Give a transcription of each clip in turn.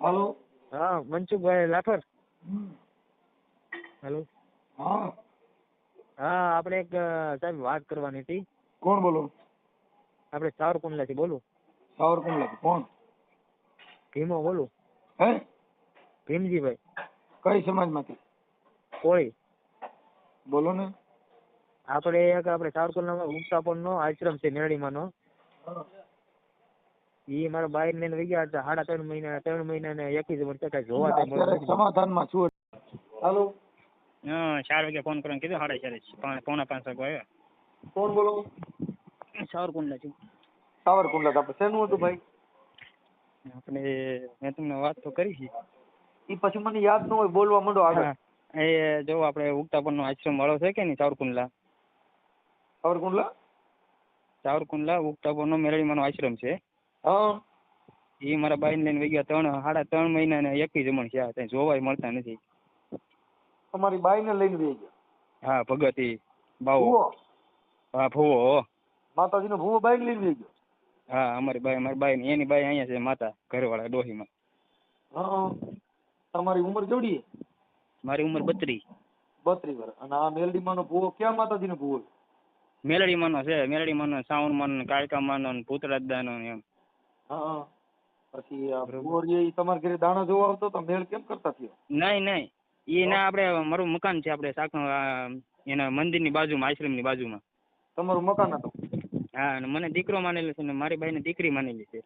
હાલો. હા મનસુખભાઈ લાઠોર. હેલો. હા હા આપણે એક સાહેબ વાત કરવાની હતી. કોણ બોલો? આપણે સાવરકુંડલાથી બોલું. સાવરકુંડલા કોણ? ભીમો બોલું. હે? ભીમજીભાઈ. કઈ સમાજમાંથી? કોળી. બોલો ને. આપણે સાવરકુંડલામાં ઉગતાપણનો આશ્રમ છે મેરડીમાંનો. એ મારા બાઈ ને લઈ ગયા હતા 3.5 મહિના ને 21 વર્ષ કઈ જોવા તો મળે નથી. સમાધાનમાં છું. હાલો. 4 વાગે ફોન કરીને કીધું 4:30 પોણા 5 વાગે આવ્યા. કોણ બોલો? સાવરકુંડલા છે. સાવરકુંડલા આપણે શેનું હતું ભાઈ? આપણે મેં તમને વાત તો કરી છે. એ પછી મને યાદ ન હોય, બોલવા માંડો આગળ. એ જો આપણે ઉગતાપણનો આશ્રમ વાળો છે કે નહીં સાવરકુંડલા. સાવરકુંડલા ઉગતાપણનો મેરડીમાંનો આશ્રમ છે. હા. એ મારા બાઈ લઈને વહી ગયા 3.5 મહિના ને 21 જમણ છે. ત્યાં જોવાય મળતા નથી. તમારી બાઈ ને લઈને વહી ગયા? હા ભગત એ બાવો. હા ભૂવો. માતાજી નો ભૂવો બાઈ લઈને વહી ગયો? હા મારી બાઈ એની બાઈ અહીંયા છે માતા ઘરવાળા ડોહીમાં. હા. તમારી ઉંમર કેવડી? મારી ઉંમર 32 વર્ષ. અને આ મેલડીમાંનો ભૂવો ક્યાં માતાજીનો ભૂવો? મેલડીમાંનો છે. મેલડીમાંનો સાવણમાંનો કાળકામાંનો ભૂતરાજદાનો એમ. હા. પછી આ ભૂવો એ તમારા ઘરે દાણા જોવા આવતો તો મેળ કેમ કરતા થયો? નહીં એ ના આપણે મારું મકાન છે આપણે એના મંદિરની બાજુમાં આશ્રમની બાજુમાં. તમારું મકાન હતું? હા અને મને દીકરો માનેલો છે ને મારી બાઈને દીકરી માનેલી છે.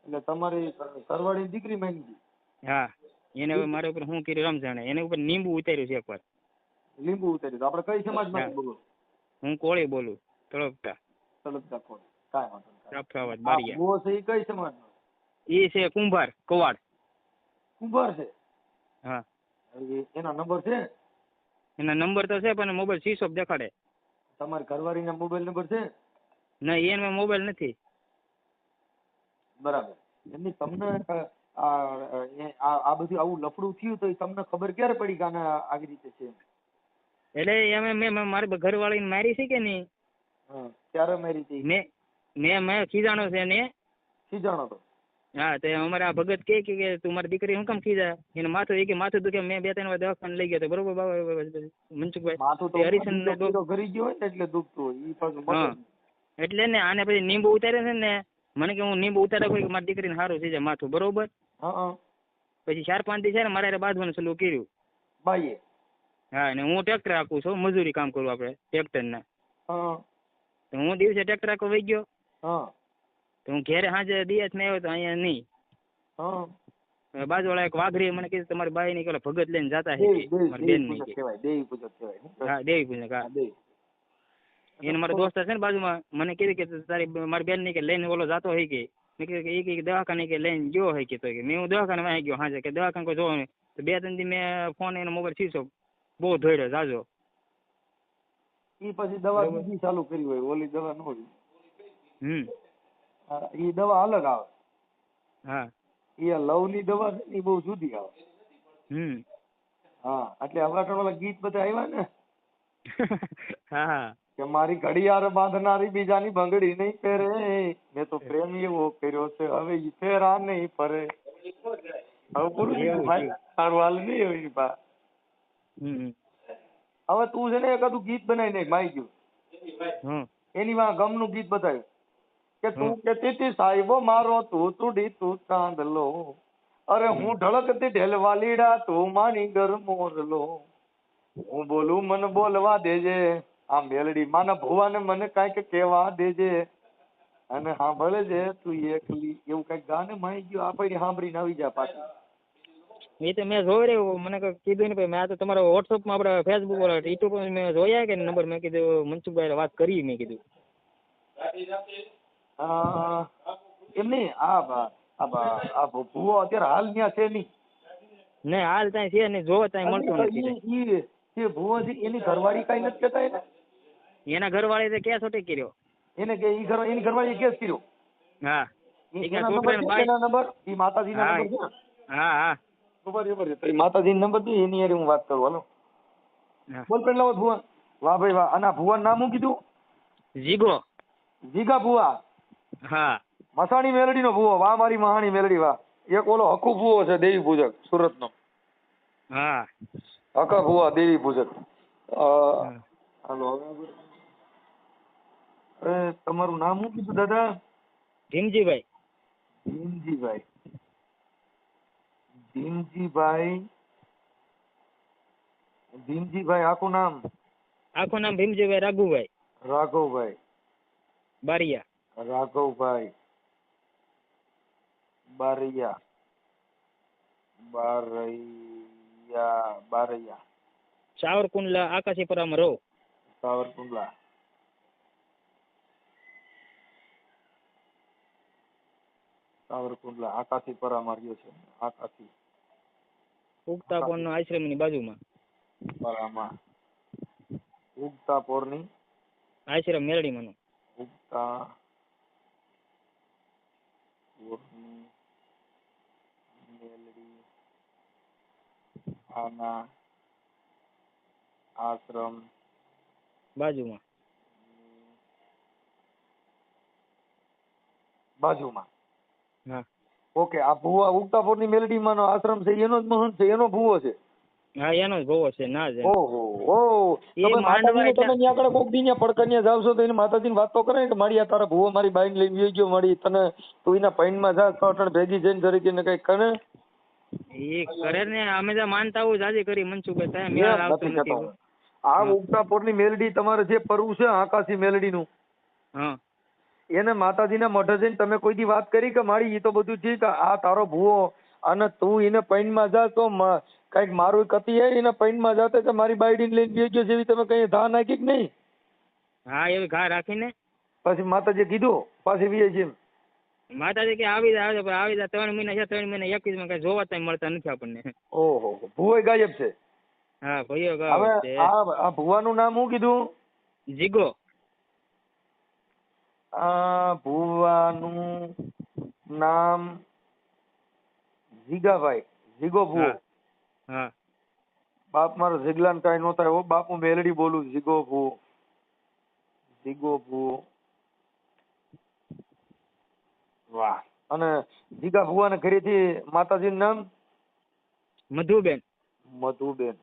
એટલે તમારી ઘરવાળી દીકરી માની હતી? હા એને હવે મારા ઉપર શું કર્યું રમજાણે એને ઉપર લીંબુ ઉતાર્યું છે એકવાર. લીંબુ ઉતાર્યું? આપણે કઈ સમાજમાંથી બોલો? હું કોળી બોલું. તળપતા કોળી. કાંઈ વાંધો નહીં. રફાવત બારિયા. ભૂવો છે એ કઈ સમાજનો? એ છે કુંભાર કવાડ. કુંભાર છે? હા. એના નંબર છે? એના નંબર તો છે પણ મોબાઈલ સ્વિચ ઓફ દેખાડે. તમારી ઘરવાળીના મોબાઈલ નંબર છે? નહીં એનો મોબાઈલ નથી. બરાબર. એમની તમને આ બધું આવું લફડું થયું તો તમને ખબર ક્યારે પડી કે આને આવી રીતે છે? એટલે મેં મારી ઘરવાળીને મારી છે કે નહીં. ક્યારે મારી હતી? મેં ખીજાણો છે ને. ખીજાણો તો? હા તે અમારે આ ભગત કે તું મારી દીકરી હું કેમ ખીજા? એને માથું દુખે. મેં 2-3 વાર દવાખાને લઈ ગયો તો બરોબર મનસુખભાઈ. માથું તો હરિશન ઘરી ગયો હોય ને એટલે દુખતું હોય. ઈ પાછું એટલે ને આને પછી લીંબુ ઉતારે છે ને મને કે હું લીંબુ ઉતારે કોઈ મારી દીકરીને સારું થઈ જાય માથું બરોબર. પછી 4-5 દી છે ને મારે બાંધવાનું ચાલુ કર્યું બાઈએ. હા ને હું ટ્રેક્ટર રાખું છું મજૂરી કામ કરું આપણે ટ્રેક્ટરના. તો હું દિવસે ટ્રેક્ટર રાખવા વહી ગયો. તો હું ઘેરે સાંજે દિવસ ને આવ્યો તો અહીંયા નહીં. બાજુવાળા એક વાઘરી મને કીધું તમારી બાઈ ની પેલા ભગત લઈને જતા હે મારી બેન ની. દેવી પૂજક કહેવાય. હા દેવી પૂજક. હા એને મારા દોસ્ત છે ને બાજુમાં મને કીધું કે તારી મારી બેન ની કે લઈને ઓલો જાતો હોય કે મેં કીધું કે દવાખાને કે લઈને ગયો હોય કે તો કે મેં હું દવાખાને વાંચી ગયો હાજે કે દવાખાને કોઈ જોવો નહીં. તો 2-3 દી મેં ફોન એનો મોબાઈલ શીશો બહુ ધોડ્યો જાજો. ઈ પછી દવા બીજી ચાલુ કરી હોય ઓલી દવા ન હોય. ઈ દવા અલગ આવે. હા એ લવ ની દવા છે એ બહુ જુદી આવે. હા એટલે હમણાં ઓલા ગીત બધા આવ્યા ને. હા કે મારી ઘડિયાળ બાંધનારી બીજાની બંગડી નહીં પહેરે મેં તો પ્રેમ એવો કર્યો છે હવે ઈ ફેરા નહીં ફરે. હવે પૂરું ભાઈ સારું હાલ નહીં હોય બા. હવે તું છે ને એકાદું ગીત બનાવી નાખ માઈ ગયું એની માં ગમનું ગીત બતાવ્યું કે તું કેતી હતી સાહેબો મારો તું તુડી તું ચાંદલો અરે હું ઢળકતી ઢેલવા લીડા તું માની ગર મોરલો હું બોલું મને બોલવા દેજે આ મેલડી માના ભુવાને મને કાંઈક કહેવા દેજે અને સાંભળે છે તું એકલી એવું કઈક ગાને માઈ ગયું આપણે સાંભળીને આવી જા પાછી. એ તો મેં જોઈ રહ્યું મને કીધું ને મેં આ તો તમારા વોટ્સઅપમાં આપણે ફેસબુક યુટ્યુબ પર મેં જોયા કે નંબર મેં કીધું મનસુખભાઈ વાત કરી મેં કીધું. એમ નહીં આ ભૂવો અત્યારે હાલ ત્યાં છે નહીં. નહીં હાલ ત્યાં છે નહીં જોવા ત્યાં મળતો નથી. એ ભૂવો છે એની ઘરવાળી કઈ નથી કહેતા એને? એના ઘરવાળી તો કેસ ઓટી કર્યો એને કે એની ઘરવાળી કેસ કર્યો? હા નંબર ઈ માતાજી ના નંબર છે. હા હા બરાબર છે. માતાજી નંબર દે એની હારે હું વાત કરું. હાલો બોલ પેલા લાવો ભુવા. વાહ ભાઈ વાહ. અને ભુવા નામ શું કીધું? જીગા ભુવા. હા મસાણી મેલડી નો ભુવો. વાહ મારી મહાણી મેલડી વાહ. એક ઓલો હકુ ભુવો છે દેવી પૂજક સુરતનો. હા હકા ભુવા દેવી પૂજક. હા. હાલો હવે તમારું નામ શું કીધું દાદા? ભીમજીભાઈ. ભીમજીભાઈ. ભીમજીભાઈ. ભીમજીભાઈ આખું નામ? આખું નામ ભીમજીભાઈ રાઘુભાઈ રાઘવભાઈ. બારિયા. રાઘવભાઈ બારૈયા. બારૈયા. સાવરકુંડલા આકાશીપુરામાં રહો. સાવરકુંડલા. સાવરકુંડલા આકાશીપરામાં રહ્યો છે. આકાશી ઉગતા પોળનો આશ્રમની બાજુમાં. પરામાં. ઉગતા પોરની આશ્રમ મેરડીમાંનો. ઉગતા પોરની મેલડી આના આશ્રમ બાજુમાં. બાજુમાં. હા ઓકે. આ ભુવા ઉગતા પોરની મેલડીમાંનો આશ્રમ છે એનો જ મહંત છે, એનો ભુવો છે? હા એનો જ ભોવો છે ના જ. ઓહો ઓહો. એ તમે માંડવા માતાજીને એટલે- તમે ત્યાં આગળ કોક દી ત્યાં પડકરિયા જાવ છો તો એને માતાજીને વાત તો કરે ને કે મારી આ તારા ભુવો મારી બાઈને લઈને વહી ગયો, મારી તને તું એના પૈણમાં જા તો અટણ ભેગી જઈને તરીકે ને કઈક કરે. એ કરે ને અમે તો માનતા હોઉં જાજી કરી મનસુખભાઈ ત્યાં મેળ એમ આવતો નથી નથી. કહેતો. આ ઉગતા પોરની મેલડી તમારે જે પરવું છે આકાશી મેલડીનું, હા એને માતાજીના મઢે જઈને તમે કોઈ દી વાત કરી કે મારી એ તો બધું ઠીક, આ તારો ભુવો અને તું એને પૈણમાં જા તો કઈક મારું કતી હે એને પૈણમાં જાતે કે મારી બાયડીને લઈને ગયો ગયો જેવી તમે કઈ ધા નાખી કે નહીં? હા એવી ઘા રાખીને પછી માતાજી કીધું પાછી વીએ છે. માતાજી કે આવી જાય આવી જાય 3 મહિના છે, 3 મહિના 21 માં કઈ જોવા ત્યાં મળતા નથી આપણને. ઓહો ભુવો ગાયબ છે. હા ભાઈઓ હવે ગાવ છે. આ ભુવાનું નામ શું કીધું? જીગો. આ ભુવાનું નામ જીગાભાઈ. જીગો ભુવો. હા બાપ મારો જીગલાન કાંઈ નો થાય હો બાપ, હું મેલડી બોલું. જીગો ભુવો. જીગો ભુવો. વાહ. અને જીગા ભુવાને ઘરેથી માતાજીનું નામ? મધુબેન. મધુબેન.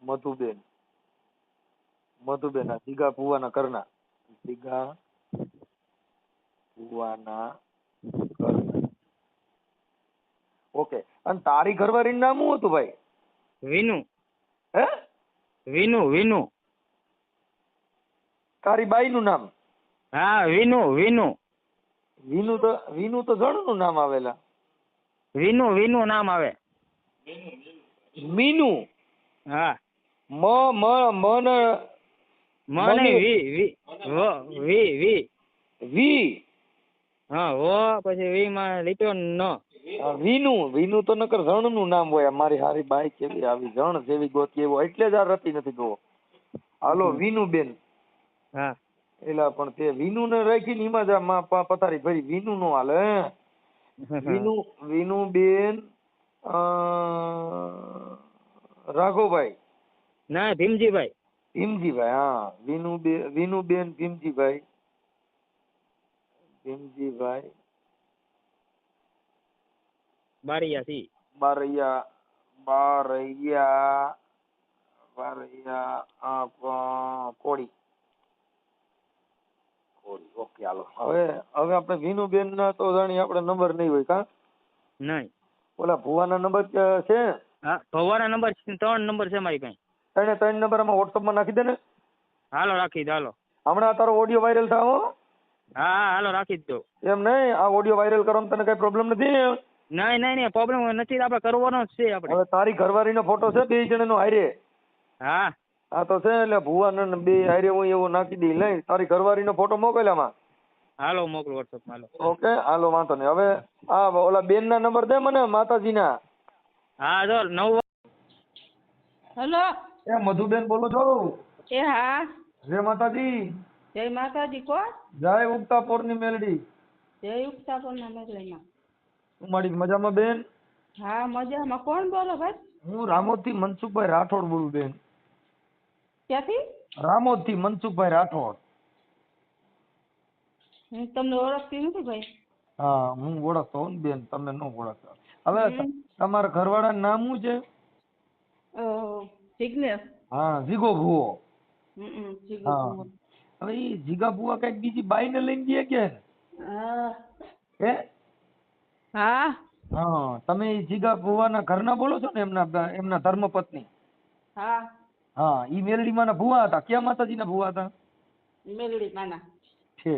મધુબેન. મધુબેન. જીગા ભુવાના ઘરના. જીગા ભુવાના ઘરના. ઓકે. અને તારી ઘરવાળીનું નામ શું હતું ભાઈ? વિનુ. હે? વિનુ. વિનુ. તારી બાઈનું નામ? હા વિનુ. વિનુ. વિનુ તો જણનું નામ આવેલા. વિનુ. વિનુ નામ આવે. મીનુ. હા મને મને વી વી વો વી વી વી. હા વો પછી વી માં લીટો ન. વિનુ તો નકર જણનું નામ હોય. મારી હારી બાઈ કેવી આવી જણ જેવી ગોતી એવો એટલે જ આ રતી નથી ગો. હાલો વિનુ બેન. હા એલા પણ તે વિનુ ને રાખીને એમાં જ પથારી ભરી. વિનુ નો હાલે. વિનુ બેન રાઘવભાઈ. ના ભીમજીભાઈ. ભીમજીભાઈ. હા વિનુ બેન ભીમજીભાઈ. ભીમજીભાઈ બારિયા થી. બારૈયા. બારૈયા. બારૈયા કોળી. કોળી. ઓકે હાલો. હવે આપણે વિનુબેન ના તો જાણી આપણે નંબર નહીં હોય કા? નહીં. ઓલા ભુવાના નંબર છે? હા ભવાના નંબર 3 નંબર છે મારી પાસે. 3 નંબર આમાં વોટ્સઅપમાં નાખી દે ને. હાલો રાખી દો હાલો. હમણાં તારો ઓડિયો વાયરલ થાવો. હા હા હાલો રાખી જ દો. એમ નહીં, આ ઓડિયો વાયરલ કરવામાં તને કઈ પ્રોબ્લેમ નથી? નહીં પ્રોબ્લેમ નથી. આપણે કરવાનો જ છે આપણે. હવે તારી ઘરવાળીનો ફોટો છે 2 જણાનો હારે? હા હા તો છે એટલે ભુવાને 2 હારે હું એવું નાખી દઈ. લઈ તારી ઘરવાળીનો ફોટો મોકલ્યામાં. હાલો મોકલો વોટ્સઅપ માં. ઓકે હાલો વાંધો નહીં. હવે આ ઓલા બેન ના નંબર દે મને માતાજીના. હા જો 9. હેલો. એ મધુબેન બોલો છો? એ હા. જય માતાજી. જય માતાજી. કોણ? જય ઉગતા પોરની મેલડી. જય ઉગતાપુરના મેઘલાઈમાં. હું મારી મજામાં બેન? હા મજામાં. કોણ બોલો ભાઈ? હું રામોદથી મનસુખભાઈ રાઠોડ બોલું બેન. ક્યાંથી? રામોદથી મનસુખભાઈ રાઠોડ. હું તમને ઓળખતી નથી ભાઈ. હા હું ઓળખતો હોઉં ને બેન, તમે ન ઓળખતા. હવે હમ. તમારા ઘરવાળાનું નામ શું છે? જિગ્નેશ. હા જીગો ભુવો. જીગો હા ભુવો. હવે ઈ જીગા ભુવા કઈક બીજી બાઈને લઈને ગયા કે હા. હે? હા. હા તમે ઈ જીગા ભુવાના ઘરના બોલો છો ને, એમના ધર્મપત્ની? હા. હા ઈ મેલડીમાંના ભુવા હતા. ક્યાં માતાજીના ભુવા હતા? મેલડી માના. છે.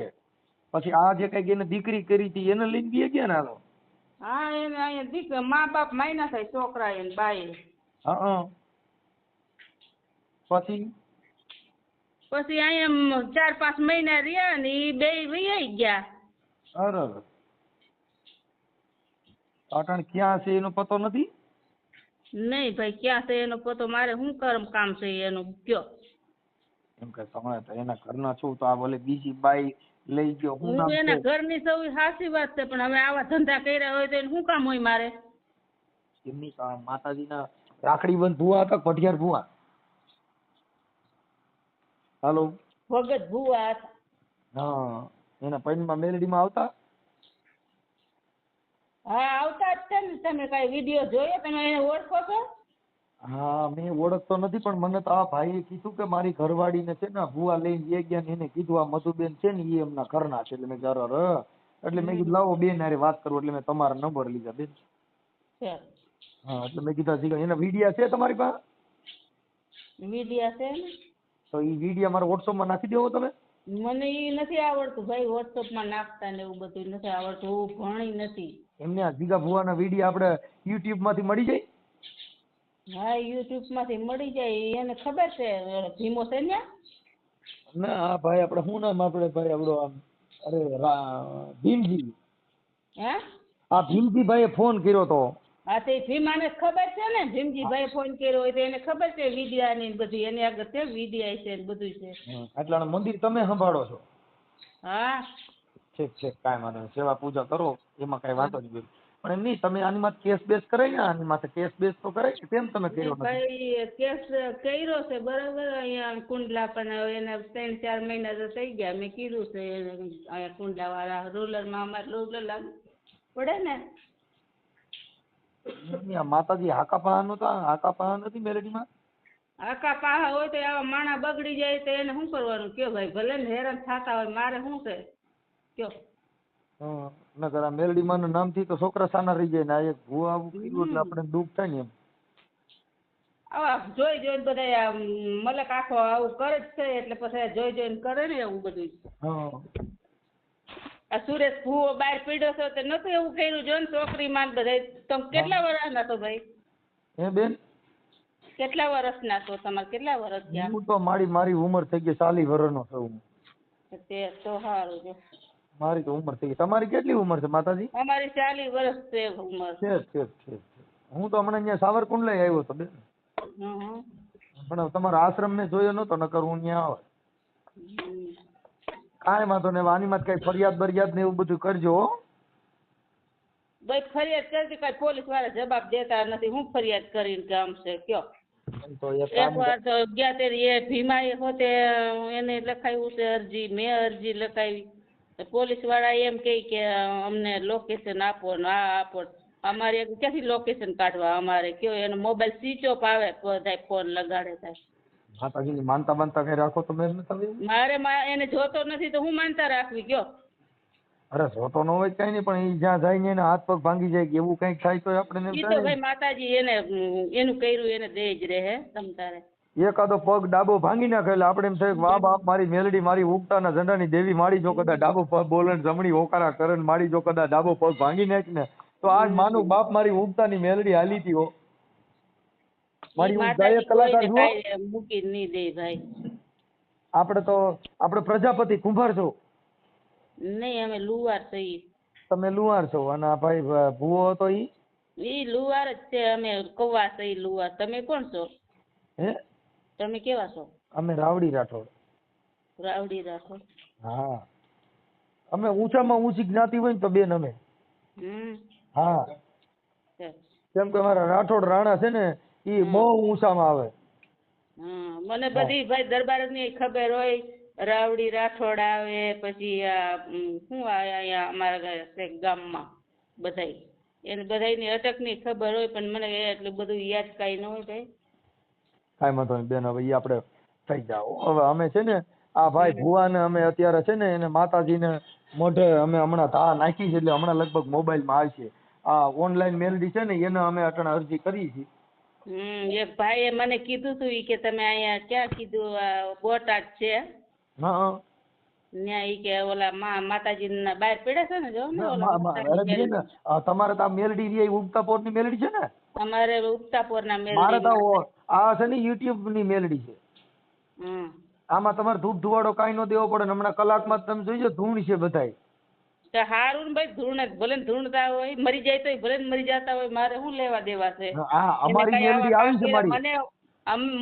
પછી આ જે કઈક એને દીકરી કરી હતી એને લઈને ગયા ગયા ને હાલો? હા એને અહીંયા મા બાપ માયના થાય છોકરા એને બાઈ. હા પછી પછી અહીંયા 4-5 મહિના રહ્યા ને ઈ બે વહી ગયા. અરે પાટણ ક્યાં છે એનો પતો નથી? નહીં ભાઈ ક્યાં છે એનો પતો, મારે શું કામ છે એનું કયો? એમ કે તમે તો એના ઘરના છો તો આ ભલે બીજી બાઈ લઈ ગયો, શું હું નામ છે? એના ઘરની સૌ સાચી વાત છે, પણ હવે આવા ધંધા કર્યા હોય તો એને શું કામ હોય મારે? એમની માતાજીના રાખડી બંધ ભુવા હતા, પઢિયાર ભુવા? હાલો. ભગત ભુવા હતા. હા એના પૈણમાં મેલડીમાં આવતા? હા આવતા જ છે ને. તમે કઈ વિડીયો જોયો? તમે એને ઓળખો છો? હા મેં ઓળખતો નથી, પણ મને તો આ ભાઈએ કીધું કે મારી ઘરવાળીને છે ને ભુવા લઈને લઈ ગયા ને એને કીધું આ મધુબેન છે ને એ એમના ઘરના છે. એટલે મેં કીધું એટલે મેં કીધું લાવો બેન હારે વાત કરું, એટલે મેં તમારા નંબર લીધા બેન. હા એટલે મેં કીધા એના વિડિયા છે તમારી પાસે? વિડિયા છે ને. તો એ વિડિયા મારા વોટ્સઅપમાં નાખી દેવો તમે? મને ઈ નથી આવડતું ભાઈ, વોટ્સઅપમાં નાખતા ને એવું બધું નથી આવડતું. હું ભણી નથી. એમને આ જીગા ભુવાના વિડિયા આપણે યુટ્યુબ માંથી મળી જાય? હા યુટ્યુબ માંથી મળી જાય. એને ખબર છે ભીમો છે ને? ના આ ભાઈ આપણે શું નામ આપણે ભાઈ આપણો આમ અરે ભીમજી. હે? આ ભીમજી ભાઈએ ફોન કર્યો તો. હા તે ભીમાને ખબર છે ને, ભીમજીભાઈ ફોન કર્યો હોય તો એને ખબર છે વિડિયા ની બધી, એની આગળ છે વિડિયા છે ને બધું છે. એટલાનું મંદિર તમે સંભાળો છો? હા. ઠીક ઠીક કાંઈ વાંધો નહીં, સેવા પૂજા કરો એમાં કાંઈ વાંધો નહીં. પણ એમ નહીં તમે આની માથે કેસ બેસ કરાય ને, આની માથે કેસ બેસ તો કરાય ને, કેમ તમે કર્યો નથી? ભાઈ કેસ કર્યો છે બરાબર, અહીંયા કુંડલા પણ એને 3-4 મહિના તો થઈ ગયા. મેં કીધું છે અહીંયા કુંડલા વાળા રૂરલમાં, અમારે રૂરલ પડે ને. આ માતાજી હાકાપાણાનું તો હાકાપાણા નથી મેલડીમાં? આકા પાહા હોય તો આવા માણા બગડી જાય તો એને શું કરવાનું કયો ભાઈ? ભલે ને હેરાન થતા હોય, મારે શું છે કયો? નકર આ મેલડીમાં નામથી તો છોકરા સાના રહી જાય ને આ એક ભૂવા આવું કર્યું એટલે આપણે દુઃખ થાય ને એમ. આવા જોઈ જોઈને બધા મલક આખો આવું કરે જ છે, એટલે પછી જોઈ જોઈને કરે ને એવું બધું. આ સુરેશ ભૂવો બહાર પીડ્યો છે તો નતું એવું કર્યું? જો ને છોકરી માન બધા. તમે કેટલા વર્ષના છો ભાઈ? હે બેન કેટલા વર્ષના છો? તમારે કેટલા વર્ષ થયા? હું તો મારી ઉંમર થઈ ગઈ 40 વર્ષનો છું. તે તો સારું છે. મારી તો ઉંમર થઈ ગઈ. તમારી કેટલી ઉંમર છે માતાજી? અમારી 40 વર્ષ છે ઉંમર. છે. હું તો હમણાં અહીંયા સાવરકુંડલા આવ્યો હતો બેન. પણ તમારા આશ્રમ મેં જોયો નતો, નકર હું ત્યાં આવે. કાંઈ વાંધો નહીં, આની માં કઈ ફરિયાદ બરિયાદ ને એવું બધું કરજો. ભાઈ ફરિયાદ કરતી કઈ પોલીસ વાળા જવાબ દેતા નથી. હું ફરિયાદ કરીને કામ છે કયો? એક વાર તો ગયા તે એ ભીમાએ હોતે એને લખાવ્યું છે અરજી, મેં અરજી લખાવી. પોલીસ વાળા એમ કે અમને લોકેશન આપો ને આ આપો. અમારે ક્યાંથી લોકેશન કાઢવા? અમારે કયો એનો મોબાઈલ સ્વિચ ઓફ આવે, બધા ફોન લગાડે થાય. માતાજીની માનતા બાનતા કઈ રાખો તમે? મારે એને જોતો નથી તો હું માનતા રાખવી કયો? અરે જોતો ન હોય કઈ નહીં, પણ એ જ્યાં જાય ને એના હાથ પગ ભાંગી જાય કે એવું કઈક થાય તો આપણે ઈ તો ભાઈ માતાજી એને એનું કર્યું એને દે જ રહે તમ તારે. એકાદો પગ ડાબો ભાંગી નાખે એટલે આપણે એમ થાય વાહ બાપ મારી મેલડી, મારી ઉગતાના ઝંડાની દેવી માડી જો કદાચ ડાબો પગ બોલે જમણી હોકારા કરે ને માડી જો કદાચ ડાબો પગ ભાંગી નાખ ને તો આજ માનું બાપ મારી ઉગતાની મેલડી હાલી હતી હો. મારી ગાયક કલાકાર જુઓ. મૂકી નહીં દે ભાઈ. આપણે પ્રજાપતિ કુંભાર છો? નહીં અમે લુવાર છીએ. તમે લુહાર છો અને આ ભાઈ ભૂવો હતો ઈ લુવાર જ છે. અમે કૌવા છીએ લુવાર. તમે કોણ છો? હે તમે કેવા છો? અમે રાવડી રાઠોડ. રાવડી રાઠોડ? હા. અમે ઊંચામાં ઊંચી જ્ઞાતિ હોય ને તો બેન અમે. હા કેમ કે અમારા રાઠોડ રાણા છે ને ઈ બહુ ઊંચામાં આવે. મને બધી ભાઈ દરબાર ની ખબર હોય. રાવડી રાઠોડ આવે, પછી આ શું અહીંયા અમારા ગામમાં બધાય, એને બધાયની અટકની ખબર હોય, પણ મને એટલું બધું યાદ કાંઈ ન હોય ભાઈ. કાંઈ વાંધો નહીં બેન, હવે ઈ આપણે થઈ જાઓ. હવે અમે છે ને આ ભાઈ ભુવાને અમે અત્યારે છે ને એને માતાજીને મોઢે અમે હમણાં ધા નાખી છે, એટલે હમણાં લગભગ મોબાઈલમાં આવશે. આ ઓનલાઈન મેલડી છે ને એને અમે અટણ અરજી કરી છે. એક ભાઈએ મને કીધું તું ઈ કે તમે અહીંયા ક્યાં કીધું બોટાદ છે હા ત્યાં, ઈ કે ઓલા માતાજીના બહાર પડ્યા છે ને, જો ને ઓલા તમારે તો આ મેલડી રી ઉગતાપોરની મેલડી છે ને? અમારે ઉગતાપોરના મારે મેલડી. તો આ છે ને યુટ્યુબ ની મેલડી છે. આમાં તમારે ધૂપ ધુવાડો કાંઈ ન દેવો પડે ને, હમણાં કલાકમાં જ તમે જોઈજો ધૂણ છે બધાય. તો હારું ને ભાઈ, ધૂણ ભલે ને ધૂણતા હોય, મરી જાય તો ભલે ને મરી જતા હોય, મારે શું લેવા દેવા છે? હા અમારી મેલડી આવી છે મારી.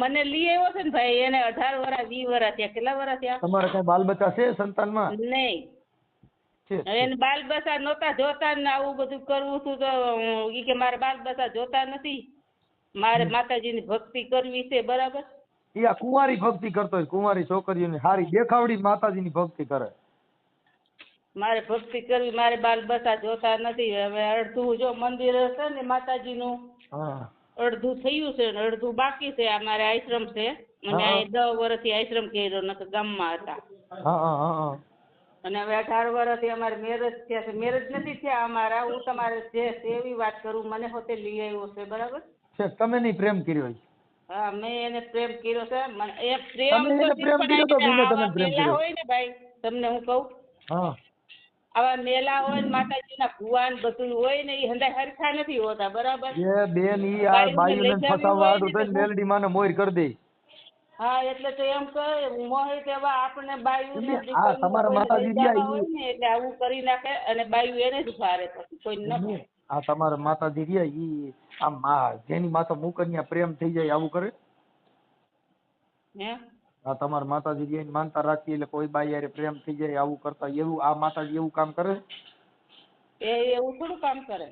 મને લઈ આવ્યો છે ને ભાઈ, એને 18 વર્ષ 20 વર્ષ થયા. કેટલા વર્ષ થયા? તમારે કઈ બાલ બચ્ચા છે સંતાનમાં? નહીં. એને બાલ બચ્ચા નહોતા જોતા ને આવું બધું કરવું હતું, તો ઈ કે મારે બાલ બચ્ચા જોતા નથી, મારે માતાજીની ભક્તિ કરવી છે. બરાબર. એ આ કુંવારી ભક્તિ કરતો હોય, કુંવારી છોકરીઓની હારી દેખાવડી માતાજીની ભક્તિ કરે. મારે ભક્તિ કરવી, મારે બાલ બચ્ચા જોતા નથી. હવે અડધું જો મંદિર છે ને માતાજીનું, અડધું થયું છે ને અડધું બાકી છે. આ મારે આશ્રમ છે, અને 10 વર્ષથી આશ્રમ કર્યો, નકર ગામમાં હતા. અને હવે 18 વર્ષથી અમારે મેરેજ થયા છે. મેરેજ નથી થયા અમારા. હું તમારે જે છે એવી વાત કરું, મને હોતે લઈ આવ્યો છે. બરાબર. તમે નહીં પ્રેમ કર્યો? હા, મેં એને પ્રેમ કર્યો છે. એ પ્રેમ હોય ને ભાઈ, તમને હું કહું, આવા મેલા હોય ને માતાજીના ભુવાન બધું હોય ને, એ હંધાય હરખા નથી હોતા. બરાબર. બેન ઈ આ બાયુને ફસાવવા આડું થઈને મેલડી માને મોર કરી દે. હા, એટલે તો એમ કહે મોહિત એવા આપણે બાયુ ને તમારા માતાજી હોય ને, એટલે આવું કરી નાખે, અને બાયુ એને જ ભારે, પછી કોઈ ન. આ તમારા માતાજી રહ્યા ઈ આમ જેની માથા મુકન્યા પ્રેમ થઈ જાય આવું કરે. હે આ તમારા માતાજી રહ્યા માનતા રાખી એટલે કોઈ બાઈ યારે પ્રેમ થઈ જાય આવું કરતા, એવું આ માતાજી એવું કામ કરે? એવું થોડું કામ કરે.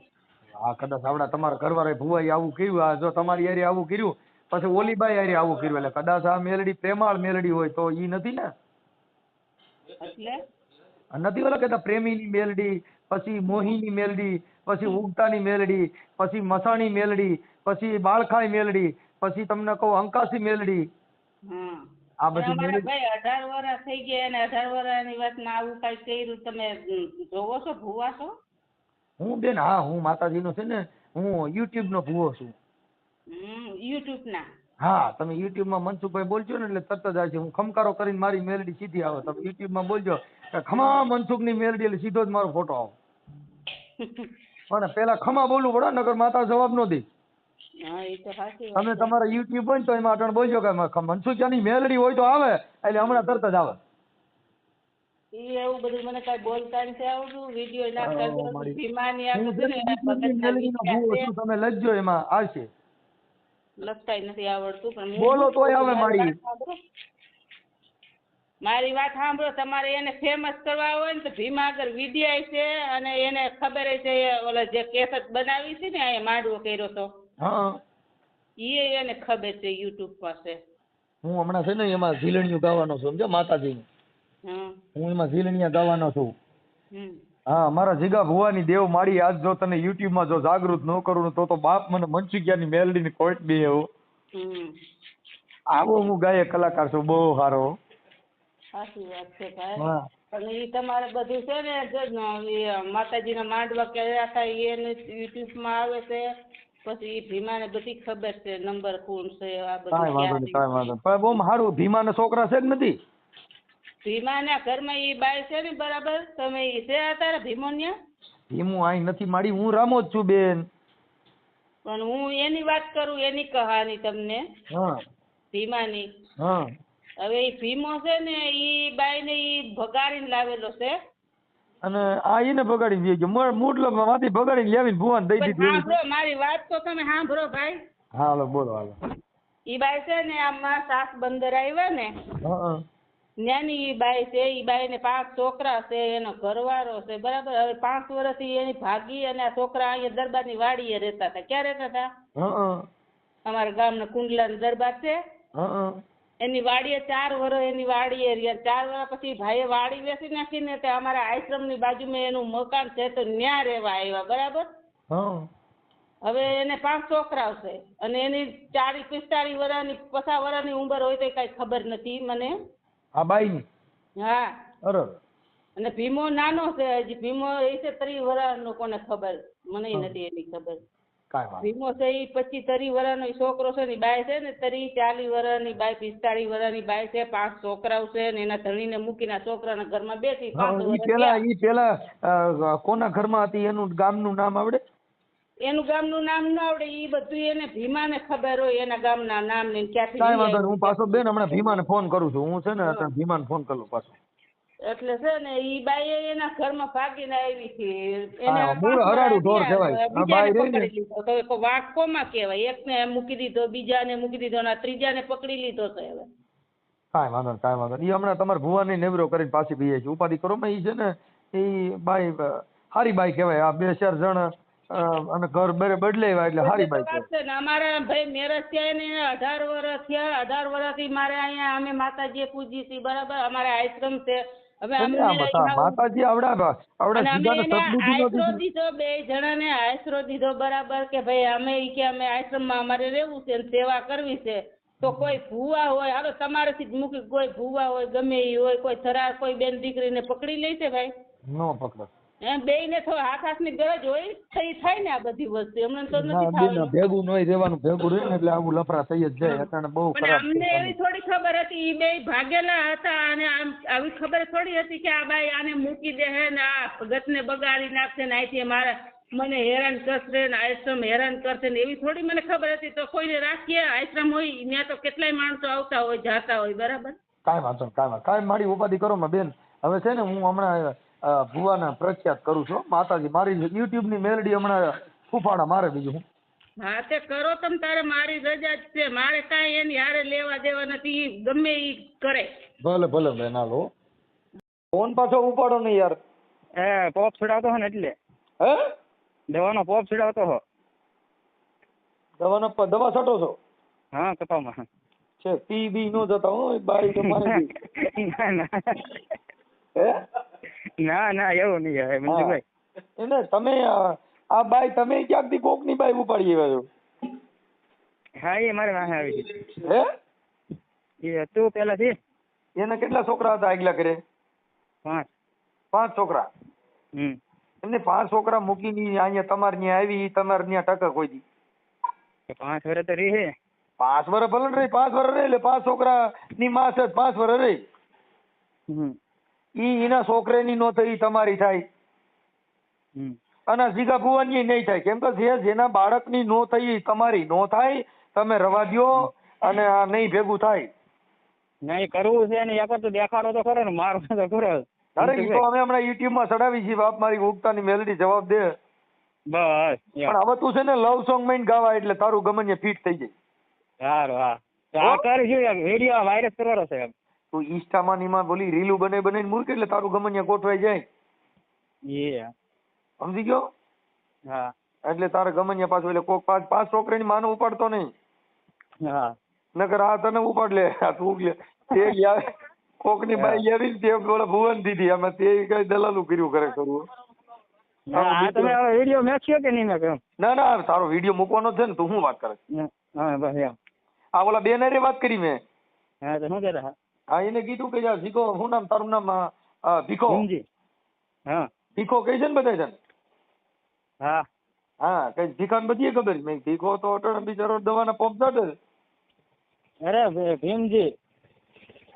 હા, કદાચ આવડા તમારા ઘરવાળા ભુવાઈ આવું કર્યું, આ જો તમારી યારે આવું કર્યું, પછી ઓલી બાઈ યારે આવું કર્યું, એટલે કદાચ આ મેલડી પ્રેમાળ મેલડી હોય તો ઈ નથી ને. એટલે નથી ઓલા કહેતા પ્રેમીની મેલડી, પછી મોહીની મેલડી, પછી ઉગતાની મેલડી, પછી મસાણી મેલડી, પછી બાળખાઈ મેલડી, પછી તમને કહું અંકાસી મેલડી. આ બધી મેલડી ભાઈ 18 વર્ષ થઈ ગયા, અને 18 વર્ષની વાતમાં આવું કઈ કર્યું, તમે જોવો છો? ભુવા છો? હું બેન, હા, હું માતાજીનો છે ને, હું યુટ્યુબ નો ભુવો છું. યુટ્યુબ ના? હા, તમે યુટ્યુબ માં મનસુખભાઈ બોલજો ને એટલે તરત જ આવે છે. હું ખમકારો કરીને મારી મેલડી સીધી આવે. તમે યુટ્યુબ માં બોલજો ખમા મનસુખ ની મેલડી, એટલે સીધો જ મારો ફોટો આવે. પણ પેલા ખમા બોલવું પડે, નગર માતા જવાબ ન દે. તમે તમારા યુટ્યુબ હોય ને તો એમાં અટણ બોલજો કે મનસુખિયાની મેલડી હોય તો આવે, એટલે હમણાં તરત જ આવે. એવું બધું મને કઈ બોલતા નથી આવડતું. વિડીયો નાખતા ભીમાની તમે લખજો, એમાં આવશે. લખતા નથી આવડતું, પણ બોલો તોય આવે. મારી વાત સાંભળો. તમારે એને ફેમસ કરવા હોય ને તો ભીમા આગળ વિદ્યા છે, અને એને ખબર છે ઓલા જે કેસેટ બનાવી છે ને, અહીંયા માંડવો કર્યો તો, એને ખબર છે યુટ્યુબ પાસે. હું હમણાં છે ને એમાં ઝીલણીયું ગાવાનો છું, સમજો માતાજી. હું એમાં ઝીલણીયા ગાવાનો છું. હા, મારા જીગા ભુવાની દેવ માડી. આજ જો તને યુટ્યુબ માં જો જાગૃત ન કરું તો બાપ મને મનસુખિયાની મેલડી ની કોઈટ બે આવો હું ગાયક કલાકાર છું, બહુ સારો. સાચી વાત છે ભાઈ. અને એ તમારે બધું છે ને, જો માતાજીના માંડવા કર્યા હતા એને યુટ્યુબ માં આવે છે, પછી એ ભીમાને બધી ખબર છે, નંબર કોણ છે, આ બધું. કાંઈ વાંધો નહીં, કાંઈ વાંધો નહીં. પણ બહુ સારું. ભીમાના છોકરા છે કે નથી? ભીમાના ઘરમાં એ બાઈ છે ને, બરાબર. તમે એ છે અત્યારે ભીમોન્યા? ભીમું અહીં નથી માડી, હું રામો જ છું બેન. પણ હું એની વાત કરું, એની કહાની તમને. ભીમાની. હવે એ ભીમો છે ને, ઈ બાઈ ને ઈ ભગાડીને લાવેલો છે, અને આ એને ભગાડીને દે મૂડલો માંથી ભગાડીને લાવીને ભુવાન દઈ દીધી. સાંભળો મારી વાત તો તમે સાંભળો ભાઈ. હાલો બોલો. હાલો. ઈ બાઈ છે ને, આમાં સાસ બંદર આવ્યા ને, ન્યાની ઈ બાઈ છે. ઈ બાઈ ને 5 છોકરા છે, એનો ઘરવાળો છે, બરાબર. હવે 5 વર્ષથી એની ભાગી, અને આ છોકરા અહીંયા દરબારની વાડીએ રહેતા હતા. ક્યાં રહેતા હતા? અમારા ગામના કુંડલા દરબાર છે, એની વાડીએ 4 વર્ષ એની વાડીએ રહ્યા. 4 વર્ષ પછી ભાઈએ વાડી વેચી નાખીને તે અમારા આશ્રમની બાજુમાં એનું મકાન છે તો ન્યા રહેવા આવ્યા. બરાબર. હા. હવે એને 5 છોકરાઓ છે અને એની 40-45 વર્ષની 50 વર્ષની ઉંમર હોય તો કઈ ખબર નથી મને. આ બાઈની? હા. અરે. અને ભીમો નાનો છે હજી. ભીમો એ છે 30 વર્ષનો. કોને ખબર? મને નથી એની ખબર. ભીમો છે એ 25-30 વર્ષનો છોકરો છે ને બાય છે ને 30-40 વર્ષની બાય, 45 વર્ષની બાય છે. 5 છોકરાઓ છે ને એના ધણીને મૂકીને આ છોકરાના ઘરમાં બેઠી. 5 વર્ષ પેલા કોના ઘરમાં હતી એનું ગામનું નામ આવડે? એનું ગામનું નામ ન આવડે. ઈ બધું એને ભીમાને ખબર હોય એના ગામના નામ ને ક્યાંથી. કાંઈ વાંધો નહીં. હું પાછો બેન હમણાં ભીમાને ફોન કરું છું. હું છે ને અત્યારે ભીમાને ફોન કરું પાછો. એટલે છે ને ઈ બાઈ એના ઘરમાં ભાગીને આવી છે. હા, મૂળ હરાડું ઢોર કહેવાય. આ બાઈ રહી ને. તો વાઘ કોમાં કહેવાય? એકને મૂકી દીધો, બીજાને મૂકી દીધો ને ત્રીજાને પકડી લીધો છે હવે. કાંઈ વાંધો નહીં, કાંઈ વાંધો નહીં. ઈ હમણાં તમારા ભુવાની નેવરો કરીને પાછી બીએ છે. ઉપાધિ કરો માં ઈ છે ને ઈ બાઈ હારી બાઈ કહેવાય. આ 2-4 જણ અને ઘર બદલાવ્યા એટલે હારી બાઈ કહેવાય. અમારા ભાઈ મેરેજ થયા ને 18 વર્ષ થયા. 18 વર્ષથી મારે અહીંયા અમે માતાજીએ પૂજી છીએ. બરાબર. અમારા આશ્રમ છે. હવે માતાજી આવડા આશરો દીધો. 2 જણાને આશરો દીધો. બરાબર. કે ભાઈ અમે આશ્રમમાં અમારે રહેવું છે, સેવા કરવી છે. તો કોઈ ભૂવા હોય, હાલો તમારેથી જ મૂકી, કોઈ ભૂવા હોય ગમે એ હોય, કોઈ થરાર કોઈ બેન દીકરીને પકડી લે છે ભાઈ? નો પકડે. એમ બેયને તો હાથની ગરજ હોય થઈ થાય ને આ બધી વસ્તુ. એમને તો નથી થતું. ભેગું નહીં રહેવાનું. ભેગું રહે ને એટલે આવું લફડા થઈ જ જાય. અત્યારે બહુ ખરાબ. અમને એવી થોડી ખબર હતી. ઈ બે ભાગેલા હતા અને આમ આવી ખબર થોડી હતી કે આ બાઈ આને મૂકી દે હે ને આ ભગતને બગાડી નાખશે ને અહીંથી મને હેરાન કરશે ને આશ્રમ હેરાન કરશે ને એવી થોડી મને ખબર હતી. તો કોઈને રાખીએ આશ્રમ હોય ત્યાં તો કેટલાય માણસો આવતા હોય જાતા હોય. બરાબર. કાંઈ વાંધો નહીં, કાંઈ મારી ઉપાધિ કરો માં બેન. હવે છે ને હું હમણાં ભુવાના પ્રખ્યાત કરું છું. માતાજી મારી યુટ્યુબ ની મેલડી હમણાં ફૂફાડા મારે. બીજું હું. હા તે કરો તમે તારે. મારી રજા જ છે. મારે કાંઈ એની હારે લેવા દેવા નથી. ગમે ઈ કરે. ભલે ભલે બેન. હાલો ફોન પાછો ઉપાડો નહીં યાર. પોપ છોડાવતો હો ને એટલે. હે? દવાનો પોપ છોડાવતો હો. દવાનો દવા છટો છો? હા કપામાં છે. પી બી નો જતા હો બાઈ તમારે. ના ના એવું નહીં આવે મંજુભાઈ. એને તમે આ બાઈ તમે ક્યાંકથી કોકની બાઈ ઉપાડી આવ્યા છો? હા એ મારે વાહે આવી છે. હે? એ તું પેલાથી. એને કેટલા છોકરા હતા આગલા ઘરે? 5 છોકરા. એમને 5 છોકરા મૂકીને અહીંયા તમારે ત્યાં આવી. તમારે ત્યાં ટકા કોઈ દી 5 વર્ષ તો રહી. 5 વર્ષ ભલે રહી. 5 વર્ષ રહી એટલે 5 છોકરા ની માં છે. 5 વર્ષ રહી. ઈ એના છોકરાની નો થઈ તમારી થાય. અને જીગા ભુવાની નહીં થાય. કેમ કે જેના બાળકની નો થઈ તમારી નો થાય. તમે રવા દ્યો અને આ નહીં ભેગું થાય. નહીં કરવું છે ને એક તો દેખાડો તો ખરો ને મારો તો ખરો. અરે ઈ તો અમે હમણાં યુટ્યુબ માં ચડાવી છીએ. બાપ મારી ઉગતાની મેલડી જવાબ દે. બસ પણ હવે તું છે ને લવ સોંગ માં ગાવા એટલે તારું ગમને ફિટ થઈ જાય. સારું. હા કરશું. વિડીયો વાયરસ કરવાનો છે. તું ઇન્સ્ટામાં નીમાં બોલી રીલું બનાવીને મૂક એટલે તારું ગમને ગોઠવાઈ જાય. સમજી ગયો? હા. એટલે તારે ગમને પાછું એટલે કોક 5 છોકરાની માનો ઉપાડતો નહીં. હા. નકર આ તને ઉપાડ લે. આ તું લે તે આવે કોકની બાઈ આવી ને તે બોલે ભુવન દીધી. આમાં તે કઈ દલાલું કર્યું કરે કરવું. તમે વિડીયો મેચ્યો કે નહીં મેં? ના તારો વિડીયો મૂકવાનો છે ને. તું શું વાત કરે? હા બસ એમ. આ ઓલા બેન હારે વાત કરી મેં. હા તો શું કહેતા? હા એને કીધું કે ભીખો. શું નામ તારું? નામ ભીખો. હા ભીખો કઈ છે ને બધા છે ને? હા હા કઈ ભીખાને બધી ખબર. મેં ભીખો તો અટણ બિચારો દવાના પંપ ચાટે. અરે ભીમજી.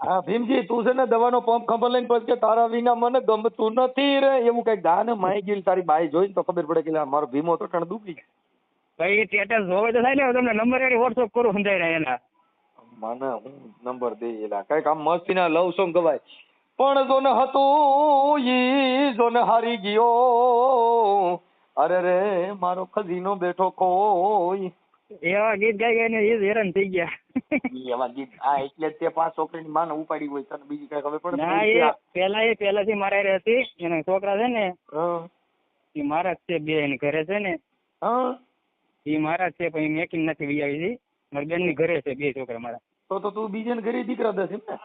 હા ભીમજી તું છે ને દવાનો પંપ ખબર લઈને પછી કે તારા વિના મને ગમતું નથી રે એવું કઈક ગાને માઈ ગયું. તારી બાઈ જોઈને તો ખબર પડે કે મારો ભીમો તો ટણ દુખી. ભાઈ સ્ટેટસ જોવે તો થાય ને. તમને નંબર એની વોટ્સઅપ કરું સમજાય રહ્યા એના. મને હું નંબર દે એલા કઈક આમ મસ્તી ના લવ સોંગ ગવાય. પણ જો ને હતું ઈ જો ને હારી ગયો. અરે રે મારો ખજીનો બેઠો કોઈ. એવા ગીત ગાઈ ગાઈને એ હેરાન થઈ ગયા. એવા ગીત એટલે જ તે 5 છોકરીની માને ઉપાડી હોય. તને બીજી કઈ ખબર પડે? ના એ પેલાથી મારા હતી. એના છોકરા છે ને એ મારા જ છે. 2 એની ઘરે છે ને એ મારા જ છે. પણ મેકિંગ નથી લઈ આવી હતી. મારી બેન ની ઘરે છે 2 છોકરા મારા. તો તું બીજાને ઘરે દીકરા દસ એમ ને?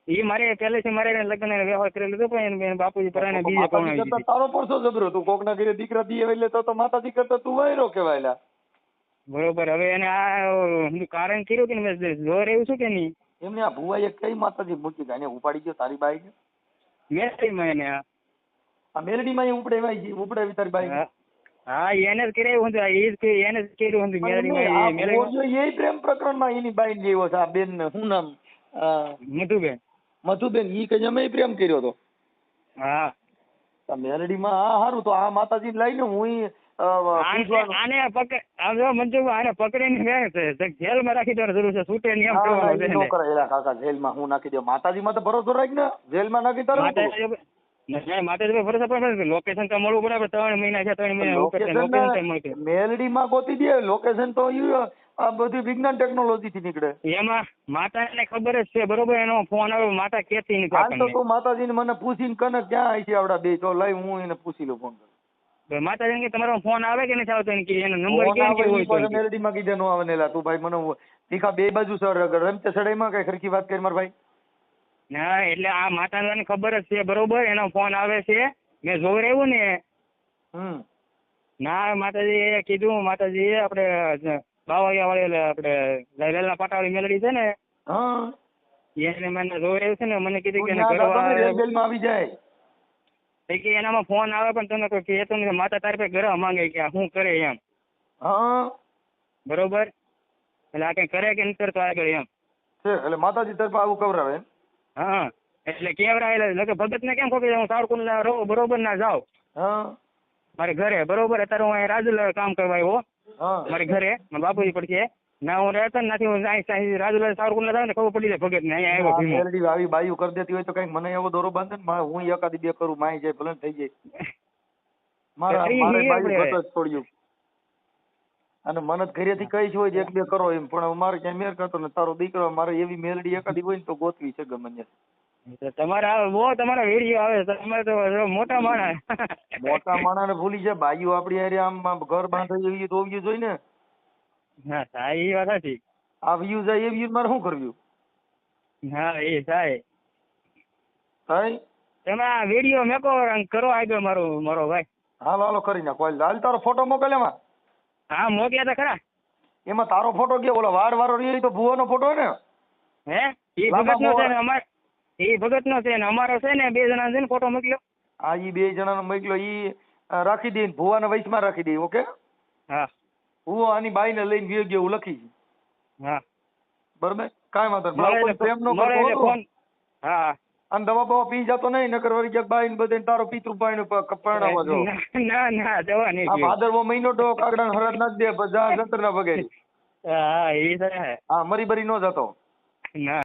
એ મારે પહેલેથી મારે એને લગ્ન એને વ્યવહાર કરેલો હતો પણ એને બાપુજી પરાણે બીજે માતાજી પરણાવી કરતા દીધી. તારો પરસો જબરો, તું કોકના ઘરે દીકરા દીએ એટલે તો માતાજી કરતા તું વાયરો કહેવાય લા. બરોબર. હવે એને આ કારણ કર્યું કે ને મેં જોર એવું છું કે નહીં એમને આ ભુવાએ કઈ માતાજી મૂકી ગયા, એને ઉપાડી ગયો તારી બાઈ ને? મેસેજમાં એને આ મેલડીમાં એ ઉપડાવી તારી બાઈ ને? હા એને જ કર્યું હતું એને જ કર્યું હતું મેલડીમાં. એ પ્રેમ પ્રકરણમાં એની બાઈ ને જેવો છે આ બેન ને શું નામ મધુબેન. મધુબેન, ઈ કઈ અમે પ્રેમ કર્યો હતો. હા મેલડીમાં આ હારું તો આ માતાજી લઈને હું આને પકડીને જેલમાં રાખી દેવાની જરૂર છે, છૂટે નહીં એમ કરવાનું છે ને. કાકા જેલમાં હું નાખી દઉં? માતાજીમાં તો ભરોસો રાખ ને, જેલમાં નાખી તારું માતાજી ભરોસા પડે. લોકેશન તો મળવું પડે. 3 મહિના છે, 3 મહિના ઉપર છે, લોકેશન મળશે. મેલડીમાં ગોતી દે લોકેશન તો આ બધી વિજ્ઞાન ટેકનોલોજી થી નીકળે. એમાં માતાને ખબર જ છે બરોબર. એનો ફોન આવ્યો માતા કેતી નથી હાલ તો આપણને. તું માતાજીને મને પૂછીને કને ક્યાં આવી છે આવડા બે તો લઈ હું એને પૂછી લઉં ફોન કર. માતાજી કે તમારો ફોન આવે કે નથી આવતો કે એનો નંબર કેમ કે હોય તો મેલડીમાં કીધે નો આવે ને તું ભાઈ મને તીખા બે બાજુ સર રમતે સડાઈમાં કઈ ખરખી વાત કરી માર ભાઈ. ના એટલે આ માતાને ખબર જ છે બરોબર. એનો ફોન આવે છે, મેં જોઈ રહ્યું ને. ના માતાજી એ કીધું, માતાજી આપણે બાવળિયા વાળી આપણે વેલના પાટાવાળી મેલડી છે ને એને મને જોઈ રહ્યું છે ને. મને કીધું કે આવી જાય કે એનામાં ફોન આવે પણ તમે કોઈ કહેતો નથી. માતા તારી પાસે ઘરે માંગે કે શું કરે એમ. બરોબર. એટલે આ કઈ કરે કે નથી કરતો આગળ એમ છે. એટલે માતાજી તરફ આવું કવરાવે. હા એટલે કેવડાયેલા ભગત ને કેમ ખબર હું સારકુંડ રહું બરોબર ના જાઉં મારે ઘરે બરોબર. અત્યારે હું અહીં રાજુલા કામ કરવા આવ્યો મારે ઘરે મારા બાપુજી પડશે ના હું રહેતો નથી. હું રાજુલા સારકુંડ જાઉં ને ખબર પડી જાય ભગત ને અહીંયા આવ્યો. આવી બાયું કરી દેતી હોય તો કઈક મને એવો દોરો બાંધે ને હું એકાદી બે કરું માઈ જાય ભલે થઈ જાય. મારે બાયું છોડ્યું અને મને ઘરેથી કઈ હોય એક બે કરો એમ પણ મારે ક્યાંય મેર કરતો ને તારો દીકરો મારે એવી મેલડી એકાદી હોય ને તો ગોતવી છે ગમે તમારા વિડીયો આવે તમારે તો મોટા માણસ ને ભૂલી જાય બાયું આપડી હારે આમ ઘર બાંધે એવી તો વ્યૂ જોઈ ને. હા એ વાત હતી. આ વ્યૂ જાય એ વ્યૂ મારે શું કરવું? હા એ થાય થાય. તમે આ વિડીયો મેકો કરો આગળ મારો ભાઈ. હાલો હાલો કરી નાખો. હાલ તારો ફોટો મોકલ એમાં. હા મોકલ્યા હતા ખરા. એમાં તારો ફોટો ગયો ઓલો વાળ વાળો રહી તો ભુવાનો ફોટો ને. હે એ ભગત નો છે ને અમાર એ ભગત નો છે ને અમારો છે ને 2 જણા છે ને ફોટો મોકલ્યો. હા ઈ 2 જણાનો મોકલ્યો. ઈ રાખી દે ભુવાના વયસમાં રાખી દે. ઓકે. હા ભુવો આની બાઈને લઈને ગયો ગયો લખી. હા બરોબર કાંઈ વાંધો પ્રેમ નો ફોન. હા અને દવા બવા પી જતો નહીં નકર વળી ક્યાંક બાઈને બધે તારો પિતૃ પાણી પરણાવવા જો. ના દવા નહીં. આ ભાદરવો મહિનો તો કાગડા હરાજ નાખ દે જા જંતર ના વગેરે. હા એ છે. હા મરી બરી નો જતો. ના